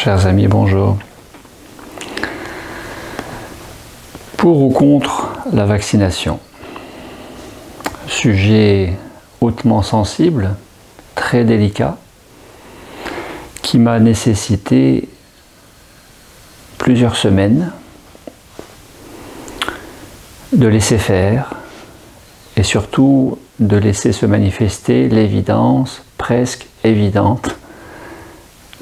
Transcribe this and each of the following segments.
Chers amis, bonjour. Pour ou contre la vaccination? Sujet hautement sensible, très délicat, qui m'a nécessité plusieurs semaines de laisser faire et surtout de laisser se manifester l'évidence presque évidente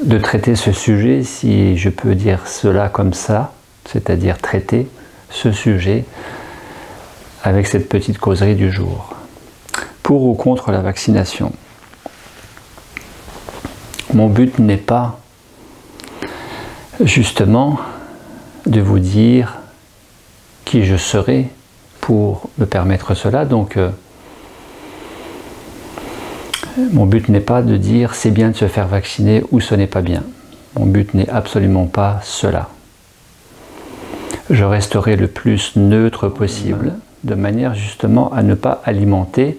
de traiter ce sujet, si je peux dire cela comme ça, c'est-à-dire traiter ce sujet avec cette petite causerie du jour. Pour ou contre la vaccination? Mon but n'est pas justement de vous dire qui je serai pour me permettre cela, donc mon but n'est pas de dire c'est bien de se faire vacciner ou ce n'est pas bien. Mon but n'est absolument pas cela. Je resterai le plus neutre possible, de manière justement à ne pas alimenter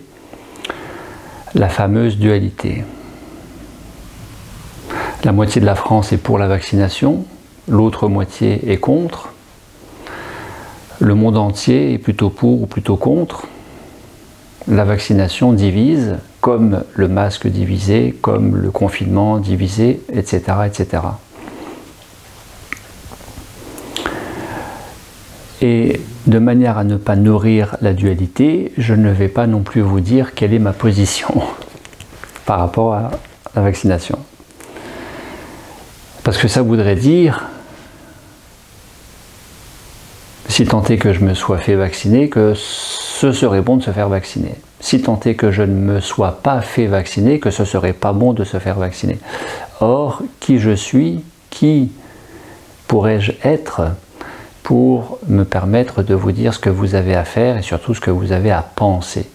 la fameuse dualité. La moitié de la France est pour la vaccination, l'autre moitié est contre. Le monde entier est plutôt pour ou plutôt contre. La vaccination divise, comme le masque divisé, comme le confinement divisé, etc., etc. Et de manière à ne pas nourrir la dualité, je ne vais pas non plus vous dire quelle est ma position par rapport à la vaccination. Parce que ça voudrait dire, si tant est que je me sois fait vacciner, que ce serait bon de se faire vacciner. Si tant est que je ne me sois pas fait vacciner, que ce serait pas bon de se faire vacciner. Or, qui je suis, qui pourrais-je être pour me permettre de vous dire ce que vous avez à faire et surtout ce que vous avez à penser?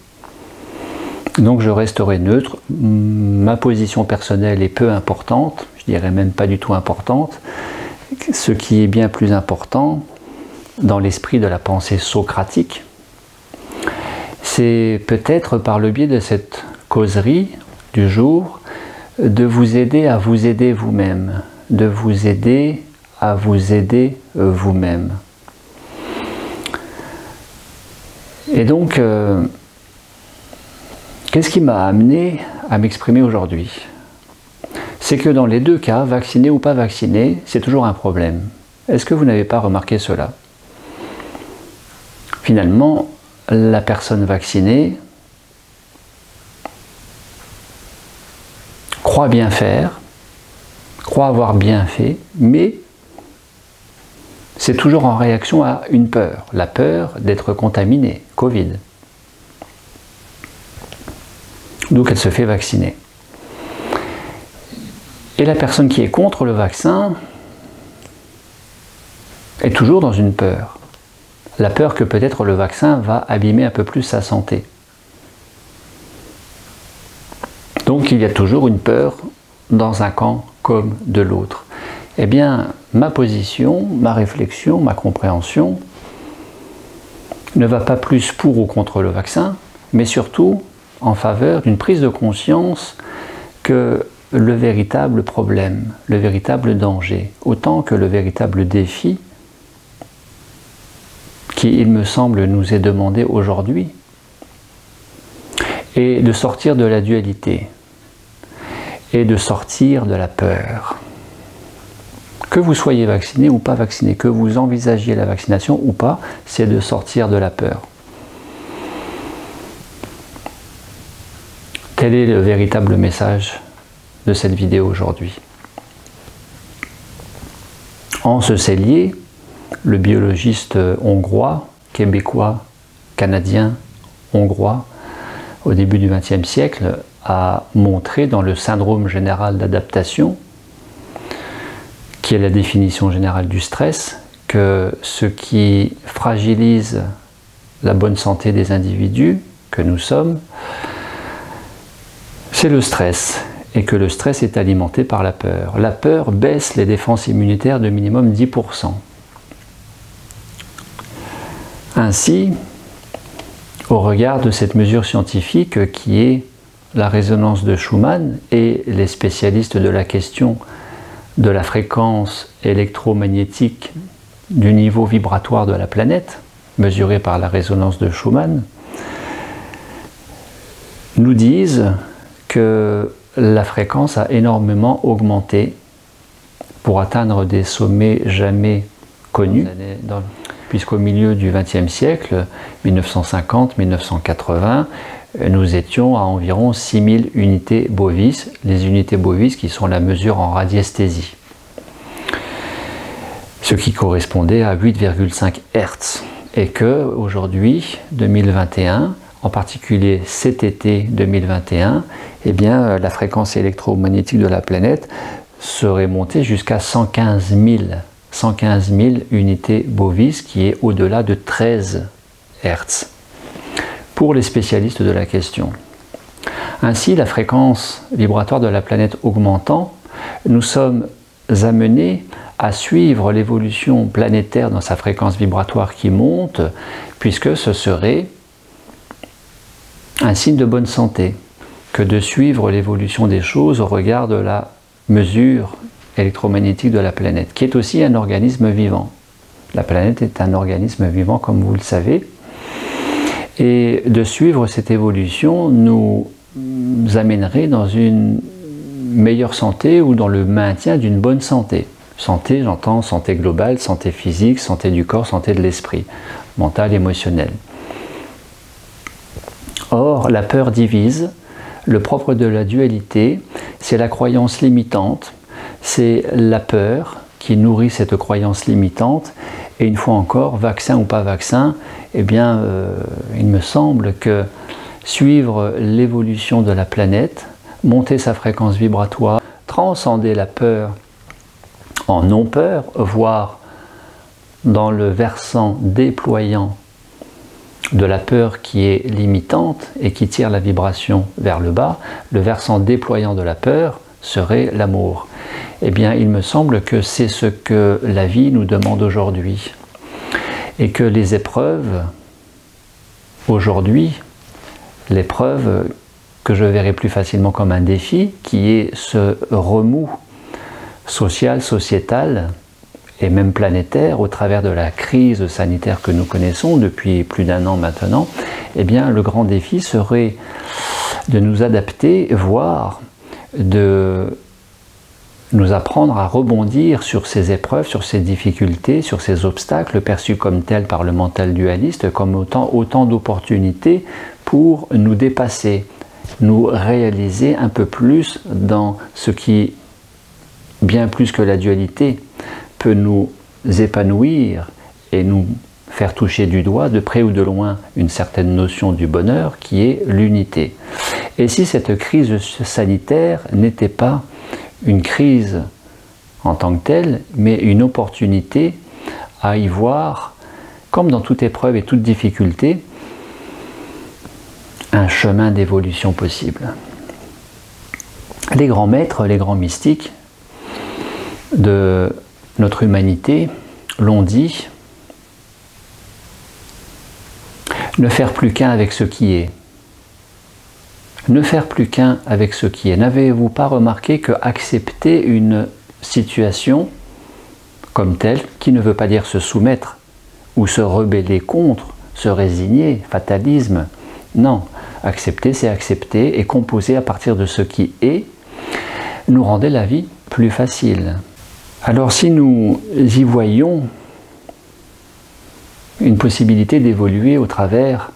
Donc je resterai neutre. Ma position personnelle est peu importante, je dirais même pas du tout importante. Ce qui est bien plus important dans l'esprit de la pensée socratique, c'est peut-être par le biais de cette causerie du jour de vous aider à vous aider vous-même, de vous aider à vous aider vous-même. Et donc, qu'est-ce qui m'a amené à m'exprimer aujourd'hui? C'est que dans les deux cas, vacciné ou pas vacciné, c'est toujours un problème. Est-ce que vous n'avez pas remarqué cela? Finalement, la personne vaccinée croit bien faire, croit avoir bien fait, mais c'est toujours en réaction à une peur, la peur d'être contaminée, Covid. Donc elle se fait vacciner. Et la personne qui est contre le vaccin est toujours dans une peur. La peur que peut-être le vaccin va abîmer un peu plus sa santé. Donc il y a toujours une peur dans un camp comme de l'autre. Eh bien, ma position, ma réflexion, ma compréhension ne va pas plus pour ou contre le vaccin, mais surtout en faveur d'une prise de conscience que le véritable problème, le véritable danger, autant que le véritable défi qui, il me semble, nous est demandé aujourd'hui, est de sortir de la dualité et de sortir de la peur. Que vous soyez vacciné ou pas vacciné, que vous envisagiez la vaccination ou pas, c'est de sortir de la peur. Quel est le véritable message de cette vidéo aujourd'hui? Hans Selye, le biologiste hongrois, québécois, canadien, hongrois, au début du XXe siècle, a montré dans le syndrome général d'adaptation, qui est la définition générale du stress, que ce qui fragilise la bonne santé des individus que nous sommes, c'est le stress, et que le stress est alimenté par la peur. La peur baisse les défenses immunitaires de minimum 10%. Ainsi, au regard de cette mesure scientifique qui est la résonance de Schumann, et les spécialistes de la question de la fréquence électromagnétique du niveau vibratoire de la planète, mesuré par la résonance de Schumann, nous disent que la fréquence a énormément augmenté pour atteindre des sommets jamais connus, puisqu'au milieu du XXe siècle, 1950-1980, nous étions à environ 6000 unités bovis, les unités bovis qui sont la mesure en radiesthésie, ce qui correspondait à 8,5 Hz. Et que aujourd'hui, 2021, en particulier cet été 2021, eh bien, la fréquence électromagnétique de la planète serait montée jusqu'à 115 000 unités bovis, qui est au-delà de 13 Hz. Pour les spécialistes de la question. Ainsi, la fréquence vibratoire de la planète augmentant, nous sommes amenés à suivre l'évolution planétaire dans sa fréquence vibratoire qui monte, puisque ce serait un signe de bonne santé que de suivre l'évolution des choses au regard de la mesure électromagnétique de la planète, qui est aussi un organisme vivant. La planète est un organisme vivant, comme vous le savez, et de suivre cette évolution nous amènerait dans une meilleure santé ou dans le maintien d'une bonne santé. Santé, j'entends santé globale, santé physique, santé du corps, santé de l'esprit, mentale, émotionnelle. Or, la peur divise. Le propre de la dualité, c'est la croyance limitante, c'est la peur qui nourrit cette croyance limitante. Et une fois encore, vaccin ou pas vaccin, eh bien, il me semble que suivre l'évolution de la planète, monter sa fréquence vibratoire, transcender la peur en non-peur, voire dans le versant déployant de la peur qui est limitante et qui tire la vibration vers le bas, le versant déployant de la peur serait l'amour. Eh bien, il me semble que c'est ce que la vie nous demande aujourd'hui. Et que les épreuves, aujourd'hui, l'épreuve que je verrai plus facilement comme un défi, qui est ce remous social, sociétal, et même planétaire, au travers de la crise sanitaire que nous connaissons depuis plus d'1 an maintenant, eh bien, le grand défi serait de nous adapter, voire de nous apprendre à rebondir sur ces épreuves, sur ces difficultés, sur ces obstacles perçus comme tels par le mental dualiste, comme autant d'opportunités pour nous dépasser, nous réaliser un peu plus dans ce qui, bien plus que la dualité, peut nous épanouir et nous faire toucher du doigt, de près ou de loin, une certaine notion du bonheur qui est l'unité. Et si cette crise sanitaire n'était pas une crise en tant que telle, mais une opportunité à y voir, comme dans toute épreuve et toute difficulté, un chemin d'évolution possible. Les grands maîtres, les grands mystiques de notre humanité l'ont dit, ne faire plus qu'un avec ce qui est. Ne faire plus qu'un avec ce qui est. N'avez-vous pas remarqué que accepter une situation comme telle, qui ne veut pas dire se soumettre ou se rebeller contre, se résigner, fatalisme, non, accepter c'est accepter et composer à partir de ce qui est, nous rendait la vie plus facile. Alors si nous y voyons une possibilité d'évoluer au travers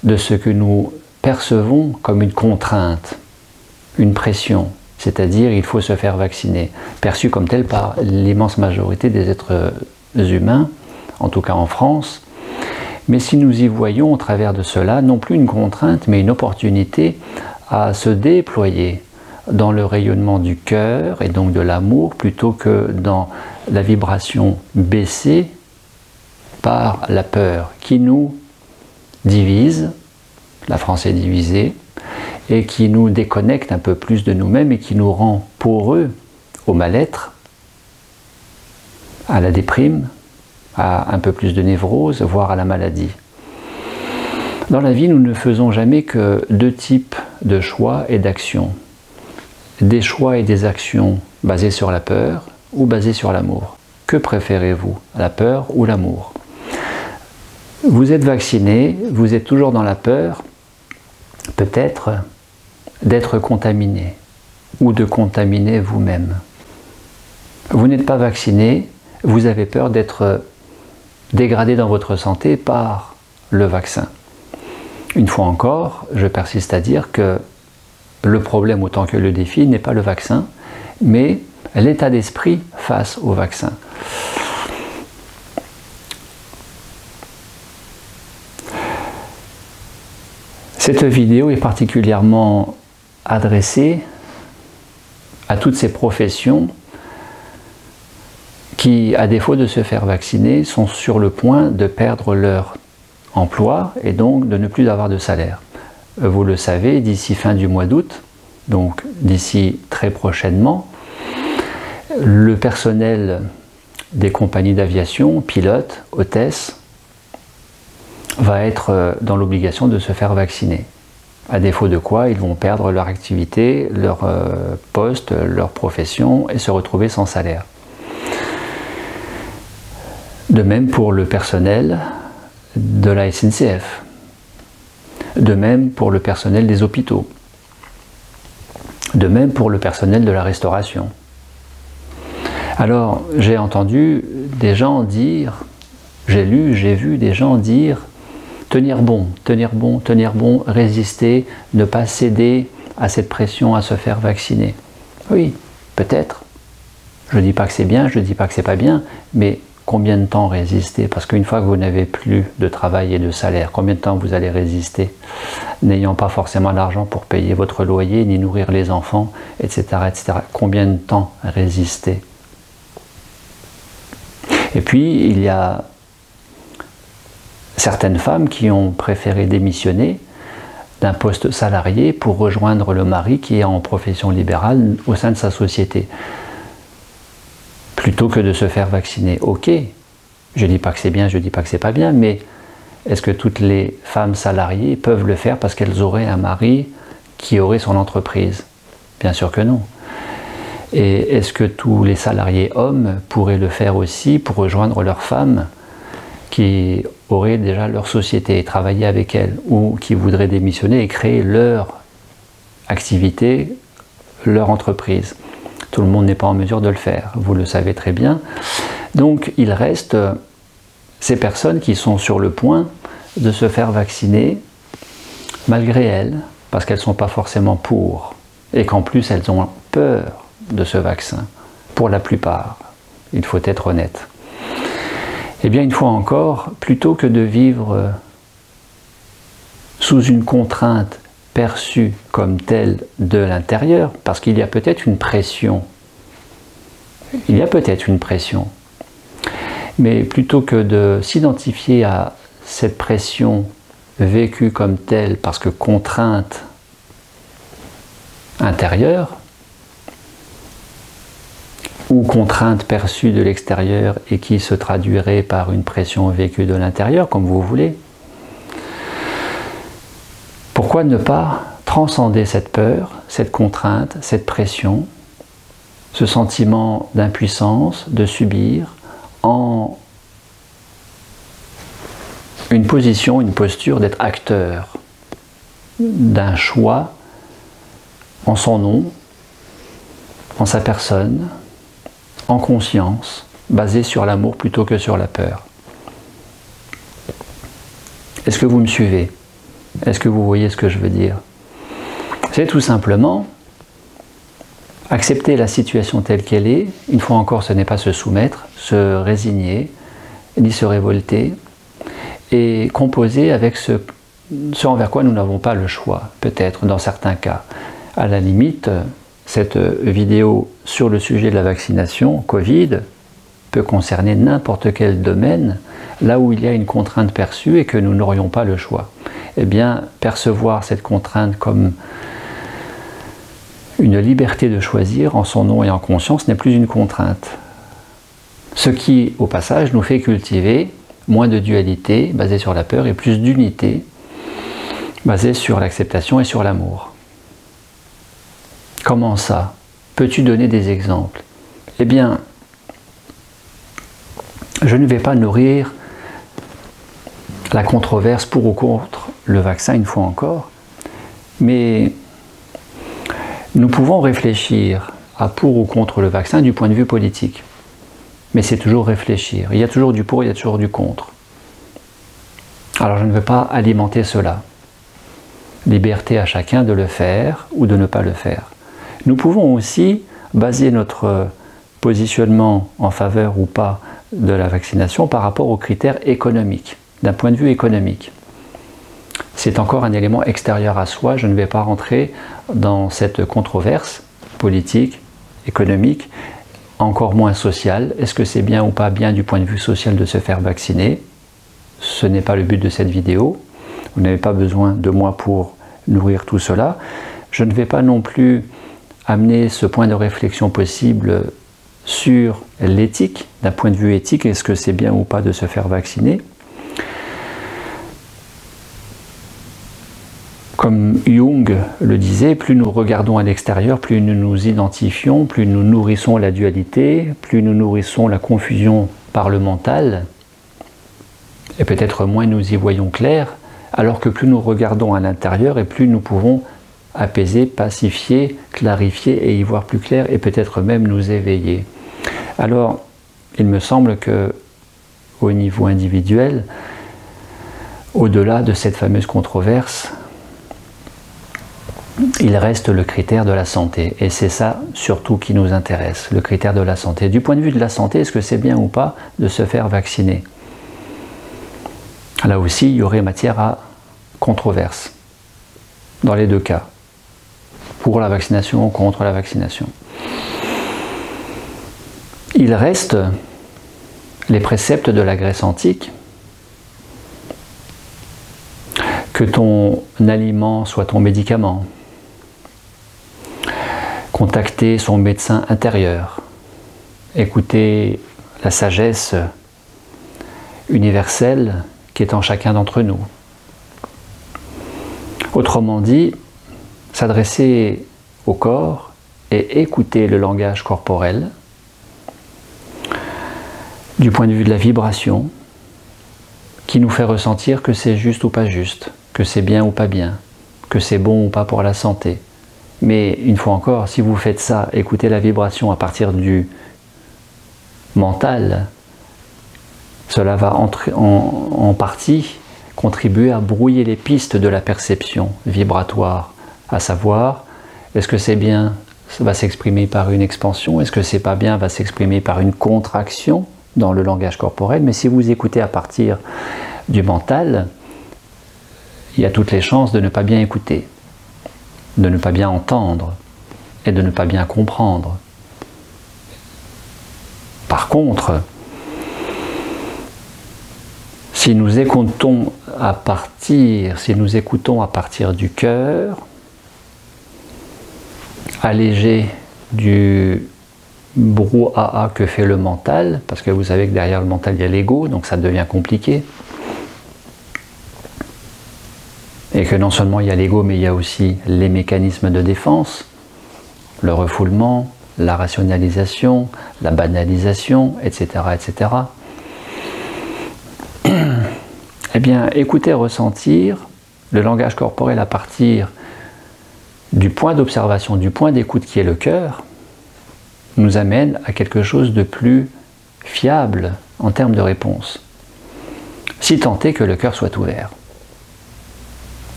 de ce que nous percevons comme une contrainte, une pression, c'est-à-dire il faut se faire vacciner, perçu comme tel par l'immense majorité des êtres humains, en tout cas en France, mais si nous y voyons au travers de cela, non plus une contrainte, mais une opportunité à se déployer dans le rayonnement du cœur et donc de l'amour, plutôt que dans la vibration baissée par la peur qui nous divise, la France est divisée, et qui nous déconnecte un peu plus de nous-mêmes et qui nous rend poreux au mal-être, à la déprime, à un peu plus de névrose, voire à la maladie. Dans la vie, nous ne faisons jamais que deux types de choix et d'actions. des choix et des actions basés sur la peur ou basés sur l'amour? Que préférez-vous, la peur ou l'amour? Vous êtes vacciné, vous êtes toujours dans la peur, peut-être d'être contaminé ou de contaminer vous-même. Vous n'êtes pas vacciné, vous avez peur d'être dégradé dans votre santé par le vaccin. Une fois encore, je persiste à dire que le problème autant que le défi n'est pas le vaccin, mais l'état d'esprit face au vaccin. Cette vidéo est particulièrement adressée à toutes ces professions qui, à défaut de se faire vacciner, sont sur le point de perdre leur emploi et donc de ne plus avoir de salaire. Vous le savez, d'ici fin du mois d'août, donc d'ici très prochainement, le personnel des compagnies d'aviation, pilotes, hôtesses, va être dans l'obligation de se faire vacciner. À défaut de quoi, ils vont perdre leur activité, leur poste, leur profession et se retrouver sans salaire. De même pour le personnel de la SNCF. De même pour le personnel des hôpitaux. De même pour le personnel de la restauration. Alors, j'ai entendu des gens dire, j'ai lu, j'ai vu des gens dire tenir bon, tenir bon, tenir bon, résister, ne pas céder à cette pression à se faire vacciner. Oui, peut-être. Je ne dis pas que c'est bien, je ne dis pas que c'est pas bien, mais combien de temps résister? Parce qu'une fois que vous n'avez plus de travail et de salaire, combien de temps vous allez résister, n'ayant pas forcément l'argent pour payer votre loyer, ni nourrir les enfants, etc., etc. Combien de temps résister? Et puis, il y a certaines femmes qui ont préféré démissionner d'un poste salarié pour rejoindre le mari qui est en profession libérale au sein de sa société, plutôt que de se faire vacciner. Ok, je ne dis pas que c'est bien, je ne dis pas que c'est pas bien, mais est-ce que toutes les femmes salariées peuvent le faire parce qu'elles auraient un mari qui aurait son entreprise? Bien sûr que non. Et est-ce que tous les salariés hommes pourraient le faire aussi pour rejoindre leurs femmes qui auraient déjà leur société et travailler avec elles, ou qui voudraient démissionner et créer leur activité, leur entreprise? Tout le monde n'est pas en mesure de le faire, vous le savez très bien. Donc il reste ces personnes qui sont sur le point de se faire vacciner, malgré elles, parce qu'elles ne sont pas forcément pour, et qu'en plus elles ont peur de ce vaccin, pour la plupart, il faut être honnête. Eh bien, une fois encore, plutôt que de vivre sous une contrainte perçue comme telle de l'intérieur, parce qu'il y a peut-être une pression, mais plutôt que de s'identifier à cette pression vécue comme telle, parce que contrainte intérieure, ou contrainte perçue de l'extérieur et qui se traduirait par une pression vécue de l'intérieur, comme vous voulez. Pourquoi ne pas transcender cette peur, cette contrainte, cette pression, ce sentiment d'impuissance, de subir, en une position, une posture d'être acteur d'un choix en son nom, en sa personne, en conscience, basé sur l'amour plutôt que sur la peur. Est-ce que vous me suivez? Est-ce que vous voyez ce que je veux dire? C'est tout simplement accepter la situation telle qu'elle est. Une fois encore, ce n'est pas se soumettre, se résigner, ni se révolter, et composer avec ce envers quoi nous n'avons pas le choix, peut-être dans certains cas. À la limite, cette vidéo sur le sujet de la vaccination Covid peut concerner n'importe quel domaine, là où il y a une contrainte perçue et que nous n'aurions pas le choix. Eh bien, percevoir cette contrainte comme une liberté de choisir en son nom et en conscience n'est plus une contrainte. Ce qui, au passage, nous fait cultiver moins de dualité basée sur la peur et plus d'unité basée sur l'acceptation et sur l'amour. Comment ça? Peux-tu donner des exemples? Eh bien, je ne vais pas nourrir la controverse pour ou contre le vaccin une fois encore, mais nous pouvons réfléchir à pour ou contre le vaccin du point de vue politique. Mais c'est toujours réfléchir. Il y a toujours du pour, il y a toujours du contre. Alors je ne veux pas alimenter cela. Liberté à chacun de le faire ou de ne pas le faire. Nous pouvons aussi baser notre positionnement en faveur ou pas de la vaccination par rapport aux critères économiques, d'un point de vue économique. C'est encore un élément extérieur à soi, je ne vais pas rentrer dans cette controverse politique, économique, encore moins sociale. Est-ce que c'est bien ou pas bien du point de vue social de se faire vacciner? Ce n'est pas le but de cette vidéo. Vous n'avez pas besoin de moi pour nourrir tout cela. Je ne vais pas non plus amener ce point de réflexion possible sur l'éthique, d'un point de vue éthique, est-ce que c'est bien ou pas de se faire vacciner? Comme Jung le disait, plus nous regardons à l'extérieur, plus nous nous identifions, plus nous nourrissons la dualité, plus nous nourrissons la confusion par le mental, et peut-être moins nous y voyons clair, alors que plus nous regardons à l'intérieur et plus nous pouvons apaiser, pacifier, clarifier et y voir plus clair et peut-être même nous éveiller. Alors, il me semble que au niveau individuel, au-delà de cette fameuse controverse, il reste le critère de la santé. Et c'est ça surtout qui nous intéresse, le critère de la santé. Du point de vue de la santé, est-ce que c'est bien ou pas de se faire vacciner? Là aussi, il y aurait matière à controverse, dans les deux cas, pour la vaccination ou contre la vaccination. Il reste les préceptes de la Grèce antique, que ton aliment soit ton médicament, contacter son médecin intérieur, écouter la sagesse universelle qui est en chacun d'entre nous. Autrement dit, s'adresser au corps et écouter le langage corporel du point de vue de la vibration qui nous fait ressentir que c'est juste ou pas juste, que c'est bien ou pas bien, que c'est bon ou pas pour la santé. Mais une fois encore, si vous faites ça, écoutez la vibration à partir du mental, cela va en partie contribuer à brouiller les pistes de la perception vibratoire, à savoir, est-ce que c'est bien, ça va s'exprimer par une expansion, est-ce que c'est pas bien, va s'exprimer par une contraction dans le langage corporel, mais si vous écoutez à partir du mental, il y a toutes les chances de ne pas bien écouter, de ne pas bien entendre et de ne pas bien comprendre. Par contre, si nous écoutons à partir du cœur, allégé du brouhaha que fait le mental, parce que vous savez que derrière le mental il y a l'ego, donc ça devient compliqué. Et que non seulement il y a l'ego, mais il y a aussi les mécanismes de défense, le refoulement, la rationalisation, la banalisation, etc., etc. Eh bien, écouter, ressentir, le langage corporel à partir du point d'observation, du point d'écoute qui est le cœur, nous amène à quelque chose de plus fiable en termes de réponse. Si tant est que le cœur soit ouvert.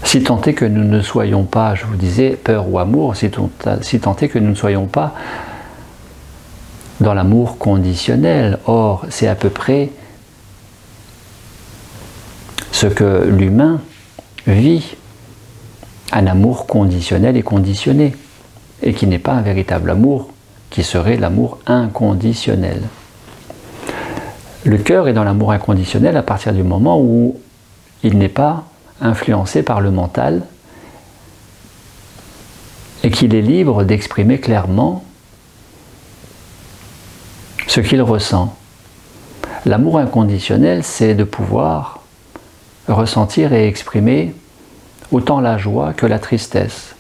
Si tant est que nous ne soyons pas, je vous disais, peur ou amour, si tant est que nous ne soyons pas dans l'amour conditionnel. Or, c'est à peu près ce que l'humain vit, un amour conditionnel et conditionné, et qui n'est pas un véritable amour, qui serait l'amour inconditionnel. Le cœur est dans l'amour inconditionnel à partir du moment où il n'est pas influencé par le mental et qu'il est libre d'exprimer clairement ce qu'il ressent. L'amour inconditionnel, c'est de pouvoir ressentir et exprimer autant la joie que la tristesse,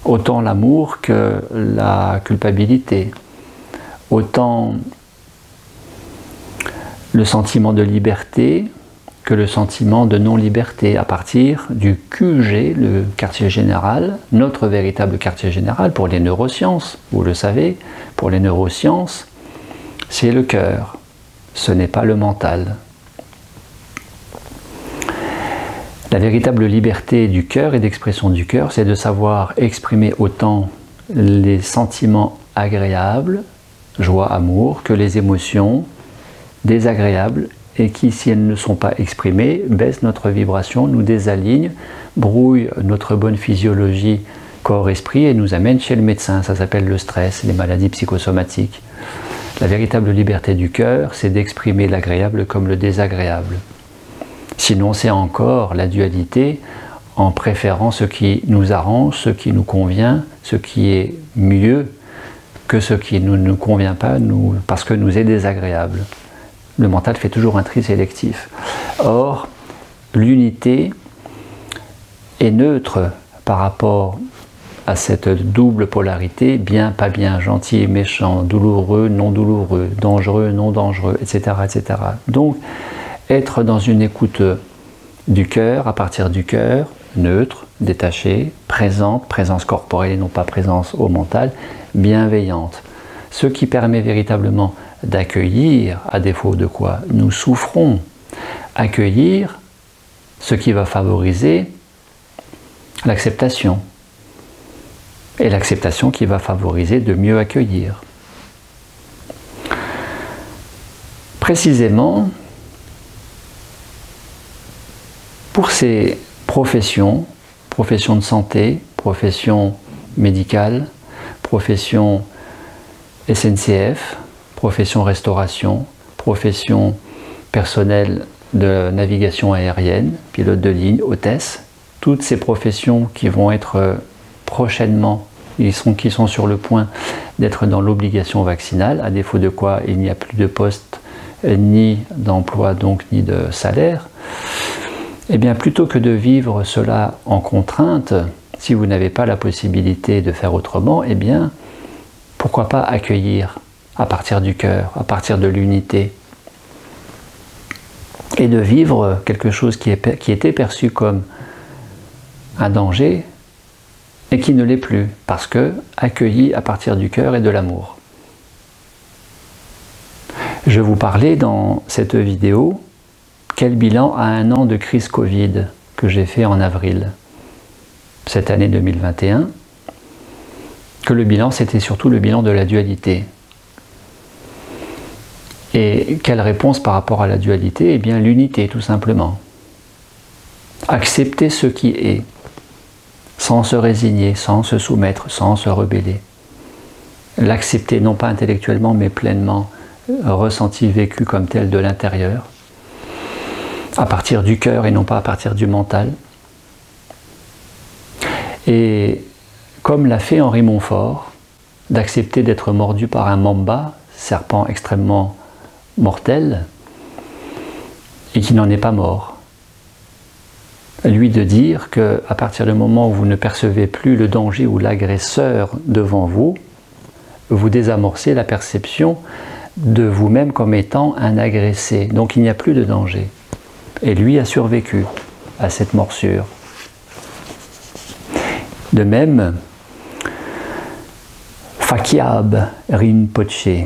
autant l'amour que la culpabilité, autant le sentiment de liberté que le sentiment de non-liberté à partir du QG, le quartier général, notre véritable quartier général pour les neurosciences, vous le savez, pour les neurosciences, c'est le cœur, ce n'est pas le mental. La véritable liberté du cœur et d'expression du cœur, c'est de savoir exprimer autant les sentiments agréables, joie, amour, que les émotions désagréables et qui, si elles ne sont pas exprimées, baissent notre vibration, nous désalignent, brouillent notre bonne physiologie corps-esprit et nous amènent chez le médecin. Ça s'appelle le stress, les maladies psychosomatiques. La véritable liberté du cœur, c'est d'exprimer l'agréable comme le désagréable. Sinon, c'est encore la dualité en préférant ce qui nous arrange, ce qui nous convient, ce qui est mieux que ce qui ne nous convient pas parce que nous est désagréable. Le mental fait toujours un tri sélectif. Or, l'unité est neutre par rapport à cette double polarité, bien, pas bien, gentil, méchant, douloureux, non douloureux, dangereux, non dangereux, etc., etc. Donc, être dans une écoute du cœur, à partir du cœur, neutre, détaché, présente, présence corporelle et non pas présence au mental, bienveillante. Ce qui permet véritablement d'accueillir, à défaut de quoi nous souffrons, accueillir ce qui va favoriser l'acceptation. Et l'acceptation qui va favoriser de mieux accueillir. Précisément, pour ces professions, profession de santé, profession médicale, profession SNCF, profession restauration, profession personnelle de navigation aérienne, pilote de ligne, hôtesse, toutes ces professions qui vont être prochainement, qui sont sur le point d'être dans l'obligation vaccinale, à défaut de quoi il n'y a plus de poste, ni d'emploi, donc ni de salaire. Eh bien, plutôt que de vivre cela en contrainte, si vous n'avez pas la possibilité de faire autrement, eh bien, pourquoi pas accueillir à partir du cœur, à partir de l'unité, et de vivre quelque chose qui était perçu comme un danger, et qui ne l'est plus, parce que accueilli à partir du cœur et de l'amour. Je vous parlais dans cette vidéo quel bilan à 1 an de crise Covid que j'ai fait en avril, cette année 2021, que le bilan c'était surtout le bilan de la dualité. Et quelle réponse par rapport à la dualité? Eh bien l'unité tout simplement. Accepter ce qui est, sans se résigner, sans se soumettre, sans se rebeller. L'accepter non pas intellectuellement mais pleinement, ressenti, vécu comme tel de l'intérieur, à partir du cœur et non pas à partir du mental. Et comme l'a fait Henri Montfort, d'accepter d'être mordu par un mamba, serpent extrêmement mortel, et qui n'en est pas mort. Lui de dire qu'à partir du moment où vous ne percevez plus le danger ou l'agresseur devant vous, vous désamorcez la perception de vous-même comme étant un agressé. Donc il n'y a plus de danger. Et lui a survécu à cette morsure. De même, Phakyab Rinpoche,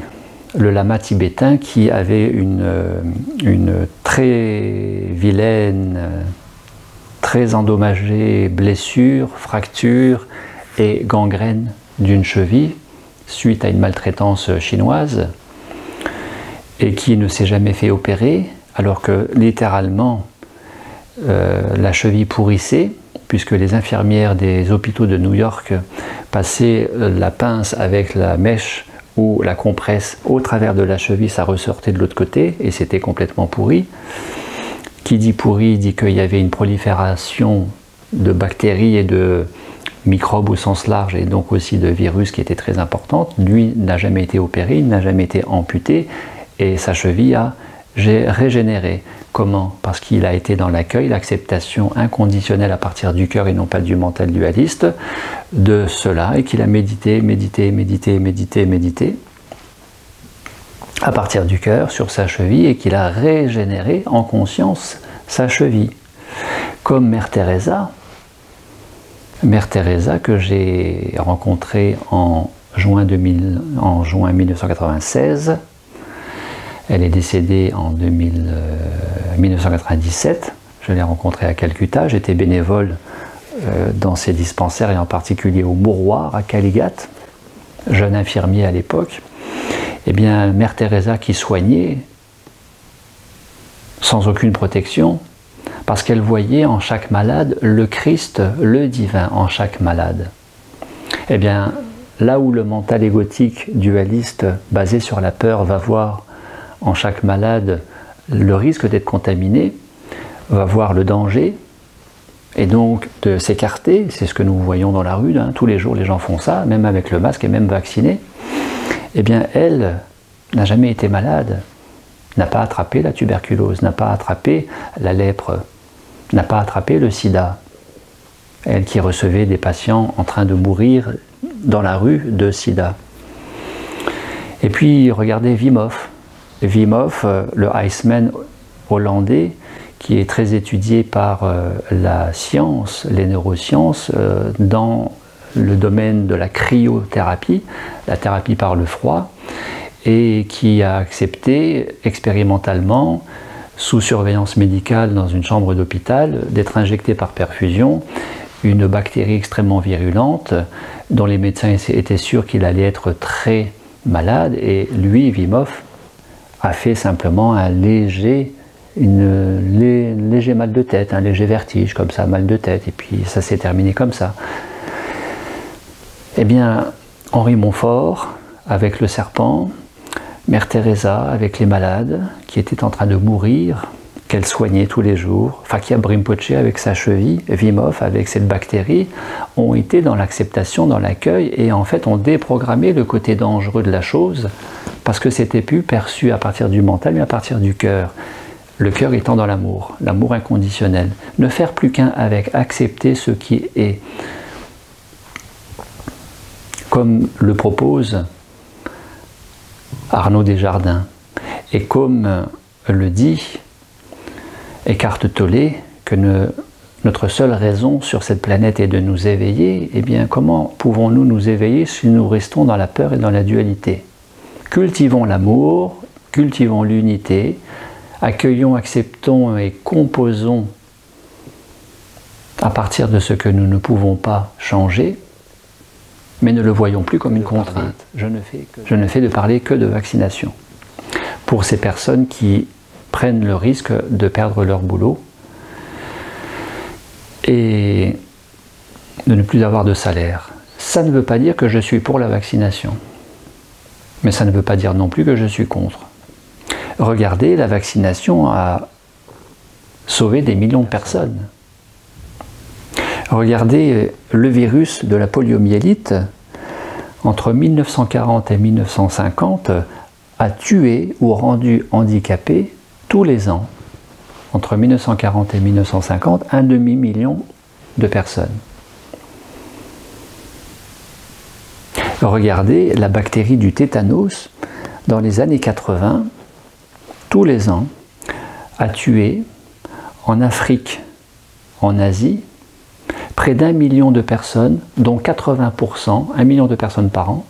le lama tibétain qui avait une très vilaine, très endommagée blessure, fracture et gangrène d'une cheville suite à une maltraitance chinoise et qui ne s'est jamais fait opérer alors que littéralement la cheville pourrissait puisque les infirmières des hôpitaux de New York passaient la pince avec la mèche ou la compresse au travers de la cheville, ça ressortait de l'autre côté et c'était complètement pourri. Qui dit pourri dit qu'il y avait une prolifération de bactéries et de microbes au sens large et donc aussi de virus qui était très importante. Lui n'a jamais été opéré, il n'a jamais été amputé et sa cheville a j'ai régénéré. Comment? Parce qu'il a été dans l'accueil, l'acceptation inconditionnelle à partir du cœur et non pas du mental dualiste de cela, et qu'il a médité, médité, médité, médité, médité à partir du cœur sur sa cheville, et qu'il a régénéré en conscience sa cheville. Comme Mère Teresa que j'ai rencontrée en juin 1996. Elle est décédée en 1997. Je l'ai rencontrée à Calcutta. J'étais bénévole dans ses dispensaires, et en particulier au Mouroir à Caligat, jeune infirmier à l'époque. Eh bien, Mère Teresa qui soignait sans aucune protection, parce qu'elle voyait en chaque malade le Christ, le divin en chaque malade. Eh bien, là où le mental égotique dualiste basé sur la peur va voir en chaque malade le risque d'être contaminé, va voir le danger, et donc de s'écarter, c'est ce que nous voyons dans la rue, hein, tous les jours les gens font ça, même avec le masque et même vaccinés, eh bien elle n'a jamais été malade, n'a pas attrapé la tuberculose, n'a pas attrapé la lèpre, n'a pas attrapé le sida. Elle qui recevait des patients en train de mourir dans la rue de sida. Et puis regardez Wim Hof. Wim Hof, le Iceman hollandais, qui est très étudié par la science, les neurosciences, dans le domaine de la cryothérapie, la thérapie par le froid, et qui a accepté expérimentalement, sous surveillance médicale dans une chambre d'hôpital, d'être injecté par perfusion une bactérie extrêmement virulente dont les médecins étaient sûrs qu'il allait être très malade, et lui, Wim Hof, a fait simplement un léger mal de tête, un léger vertige, comme ça, mal de tête, et puis ça s'est terminé comme ça. Eh bien, Henri Montfort, avec le serpent, Mère Teresa, avec les malades, qui étaient en train de mourir, qu'elle soignait tous les jours, Fakya Rinpoche avec sa cheville, Wim Hof avec cette bactérie, ont été dans l'acceptation, dans l'accueil, et en fait ont déprogrammé le côté dangereux de la chose, parce que c'était plus perçu à partir du mental, mais à partir du cœur. Le cœur étant dans l'amour, l'amour inconditionnel. Ne faire plus qu'un avec, accepter ce qui est. Comme le propose Arnaud Desjardins, et comme le dit Eckhart Tolle, que notre seule raison sur cette planète est de nous éveiller, eh bien comment pouvons-nous nous éveiller si nous restons dans la peur et dans la dualité? Cultivons l'amour, cultivons l'unité, accueillons, acceptons et composons à partir de ce que nous ne pouvons pas changer, mais ne le voyons plus comme une contrainte. Je ne fais de parler que de vaccination. Pour ces personnes qui prennent le risque de perdre leur boulot et de ne plus avoir de salaire. Ça ne veut pas dire que je suis pour la vaccination, mais ça ne veut pas dire non plus que je suis contre. Regardez, la vaccination a sauvé des millions de personnes. Regardez le virus de la poliomyélite, entre 1940 et 1950, a tué ou rendu handicapés tous les ans, entre 1940 et 1950, 1,5 million de personnes. Regardez la bactérie du tétanos, dans les années 80, tous les ans, a tué en Afrique, en Asie, près d'1 million de personnes, dont 80%, 1 million de personnes par an,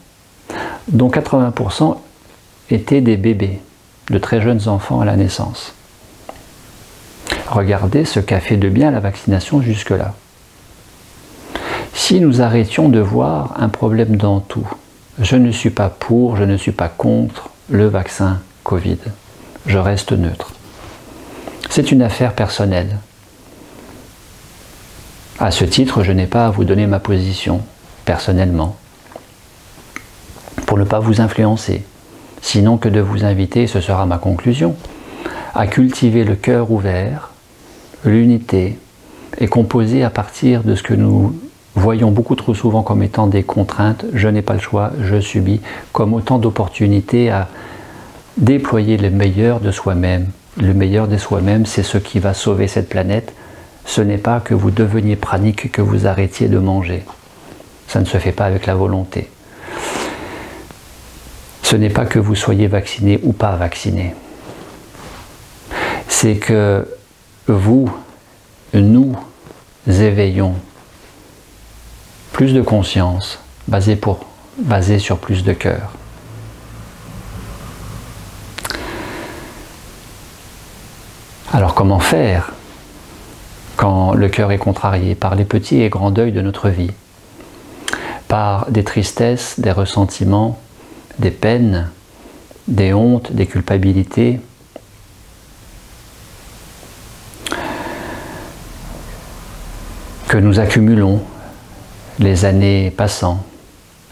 dont 80% étaient des bébés, de très jeunes enfants à la naissance. Regardez ce qu'a fait de bien la vaccination jusque-là. Si nous arrêtions de voir un problème dans tout, je ne suis pas pour, je ne suis pas contre le vaccin Covid. Je reste neutre. C'est une affaire personnelle. À ce titre, je n'ai pas à vous donner ma position, personnellement, pour ne pas vous influencer, sinon que de vous inviter, ce sera ma conclusion, à cultiver le cœur ouvert, l'unité, et composer à partir de ce que nous voyons beaucoup trop souvent comme étant des contraintes, je n'ai pas le choix, je subis, comme autant d'opportunités à déployer le meilleur de soi-même. Le meilleur de soi-même, c'est ce qui va sauver cette planète. Ce n'est pas que vous deveniez pranique, que vous arrêtiez de manger. Ça ne se fait pas avec la volonté. Ce n'est pas que vous soyez vacciné ou pas vacciné. C'est que nous éveillons plus de conscience, basée sur plus de cœur. Alors comment faire quand le cœur est contrarié par les petits et grands deuils de notre vie, par des tristesses, des ressentiments, des peines, des hontes, des culpabilités, que nous accumulons les années passant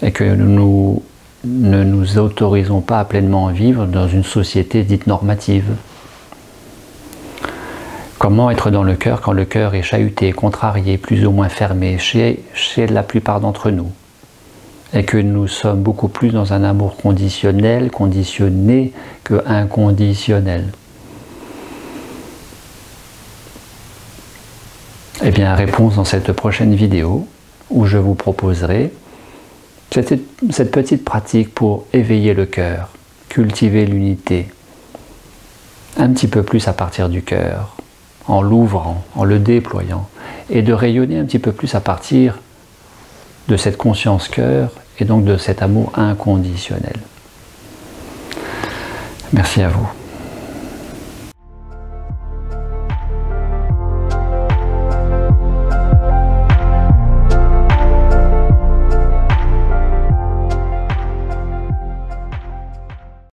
et que nous ne nous autorisons pas à pleinement vivre dans une société dite normative. Comment être dans le cœur quand le cœur est chahuté, contrarié, plus ou moins fermé chez la plupart d'entre nous, et que nous sommes beaucoup plus dans un amour conditionnel, conditionné, que inconditionnel. Eh bien, réponse dans cette prochaine vidéo, où je vous proposerai cette petite pratique pour éveiller le cœur, cultiver l'unité, un petit peu plus à partir du cœur, en l'ouvrant, en le déployant, et de rayonner un petit peu plus à partir de cette conscience cœur, et donc de cet amour inconditionnel. Merci à vous.